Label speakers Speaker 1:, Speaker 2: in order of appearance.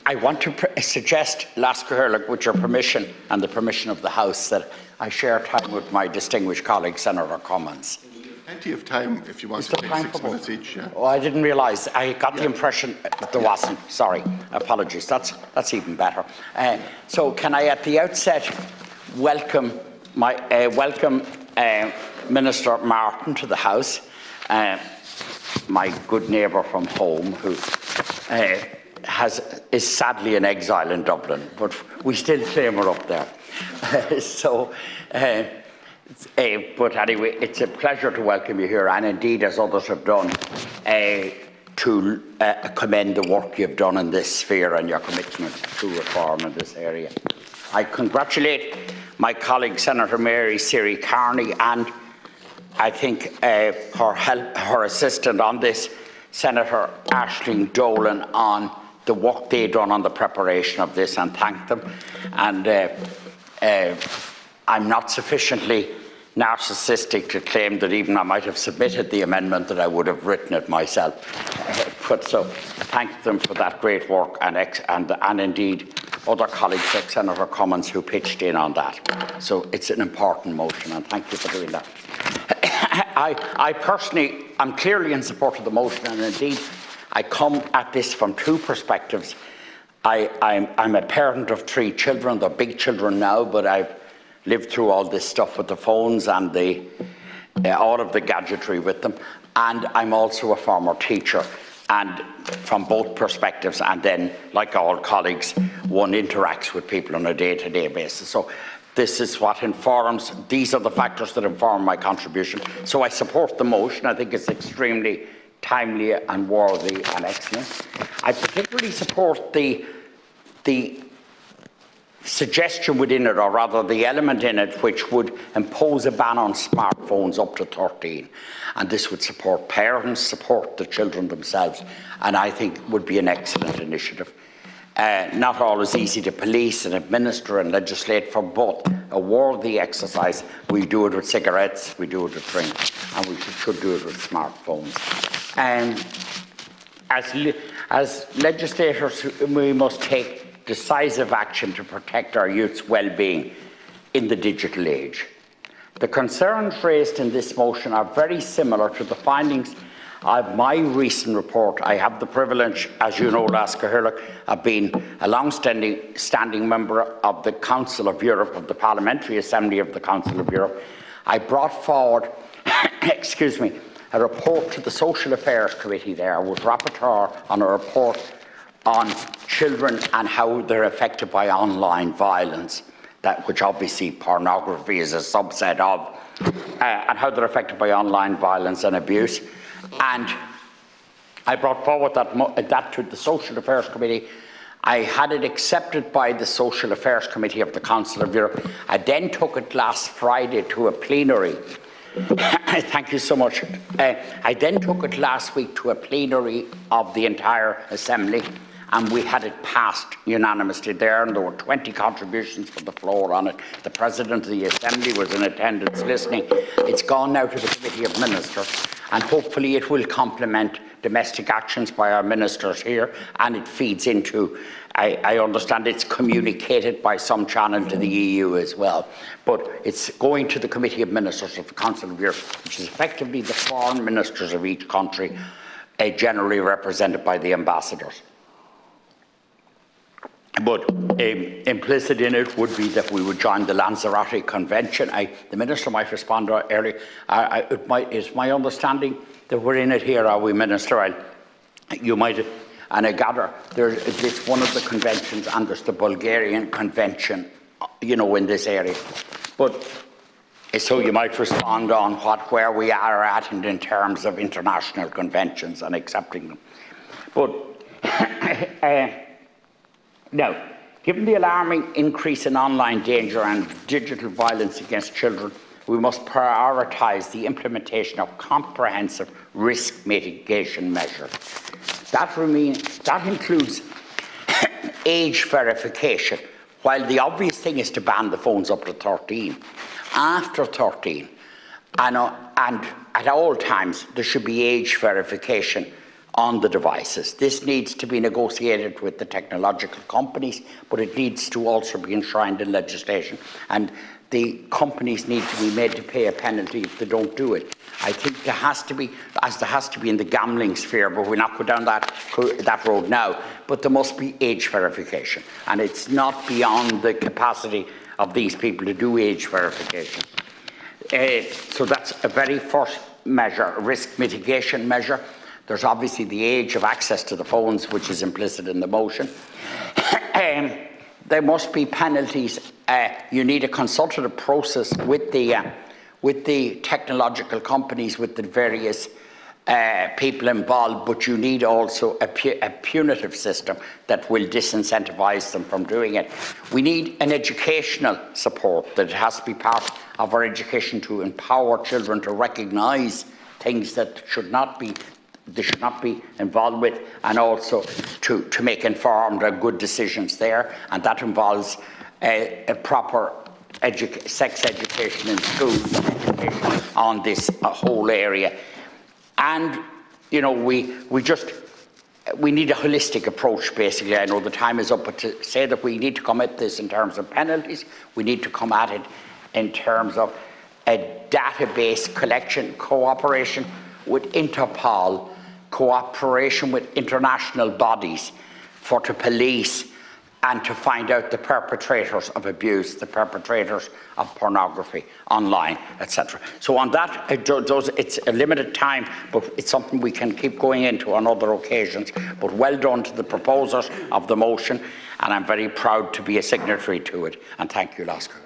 Speaker 1: I want to suggest, Lasker Hurlock, with your permission and the permission of the House, that I share time with my distinguished colleague, Senator Cummins.
Speaker 2: Plenty of time if you want to take 6 minutes each. Yeah?
Speaker 1: Oh, I didn't realise. I got the impression that there wasn't. Sorry. Apologies. That's even better. So can I, at the outset, welcome Minister Martin to the House, my good neighbour from home, who is sadly in exile in Dublin, but we still claim her up there. But anyway, it's a pleasure to welcome you here, and indeed, as others have done, to commend the work you've done in this sphere and your commitment to reform in this area. I congratulate my colleague, Senator Mary Siri Carney, and I think her assistant on this, Senator Aisling Dolan, on the work they've done on the preparation of this, and thank them. And I'm not sufficiently narcissistic to claim that even I might have submitted the amendment, that I would have written it myself. But so thank them for that great work, and indeed other colleagues like Senator Cummins who pitched in on that. So it's an important motion, and thank you for doing that. I personally am clearly in support of the motion, and indeed I come at this from two perspectives. I'm a parent of 3 children. They're big children now, but I've lived through all this stuff with the phones and all of the gadgetry with them. And I'm also a former teacher, and from both perspectives, and then, like all colleagues, one interacts with people on a day-to-day basis. So this is what informs, these are the factors that inform my contribution. So I support the motion. I think it's extremely timely and worthy and excellent. I particularly support the suggestion within it, or rather the element in it, which would impose a ban on smartphones up to 13. And this would support parents, support the children themselves, and I think would be an excellent initiative. Not always easy to police and administer and legislate for, both a worthy exercise. We do it with cigarettes, we do it with drink, and we should do it with smartphones. As legislators, we must take decisive action to protect our youth's well-being in the digital age. The concerns raised in this motion are very similar to the findings of my recent report. I have the privilege, as you know, Lasker Hurlock, of being a long-standing member of the Council of Europe, of the Parliamentary Assembly of the Council of Europe. I brought forward, excuse me, a report to the Social Affairs Committee there. I was rapporteur on a report on children and how they're affected by online violence, which obviously pornography is a subset of, and how they're affected by online violence and abuse. And I brought forward that to the Social Affairs Committee. I had it accepted by the Social Affairs Committee of the Council of Europe. I then took it last Friday to a plenary. Thank you so much. I then took it last week to a plenary of the entire Assembly, and we had it passed unanimously there, and there were 20 contributions from the floor on it. The President of the Assembly was in attendance listening. It's gone now to the Committee of Ministers, and hopefully it will complement domestic actions by our ministers here, and it feeds into, I understand it's communicated by some channel to the EU as well, but it's going to the Committee of Ministers of the Council of Europe, which is effectively the foreign ministers of each country, generally represented by the ambassadors. But implicit in it would be that we would join the Lanzarote Convention. The Minister might respond earlier. It's my understanding that we're in it here, are we, Minister? You might, and I gather it's one of the conventions, and there's the Bulgarian Convention, you know, in this area. But so you might respond on where we are at in terms of international conventions and accepting them. But now, given the alarming increase in online danger and digital violence against children, we must prioritise the implementation of comprehensive risk mitigation measures. That includes age verification. While the obvious thing is to ban the phones up to 13, after 13, and at all times, there should be age verification on the devices. This needs to be negotiated with the technological companies, but it needs to also be enshrined in legislation. And the companies need to be made to pay a penalty if they don't do it. I think there has to be, as there has to be in the gambling sphere, but we'll not go down that road now, but there must be age verification. And it's not beyond the capacity of these people to do age verification. So that's a very first measure, a risk mitigation measure. There's obviously the age of access to the phones, which is implicit in the motion. There must be penalties. You need a consultative process with the technological companies, with the various people involved, but you need also a punitive system that will disincentivise them from doing it. We need an educational support, that it has to be part of our education to empower children to recognise things that they should not be involved with, and also to make informed and good decisions there. And that involves a proper sex education in schools, education on this whole area. And, you know, we need a holistic approach, basically. I know the time is up, but to say that we need to come at this in terms of penalties, we need to come at it in terms of a database collection, cooperation with Interpol, cooperation with international bodies to police and to find out the perpetrators of abuse, the perpetrators of pornography online, etc. So on that, it's a limited time, but it's something we can keep going into on other occasions. But well done to the proposers of the motion, and I'm very proud to be a signatory to it. And thank you, Lasker.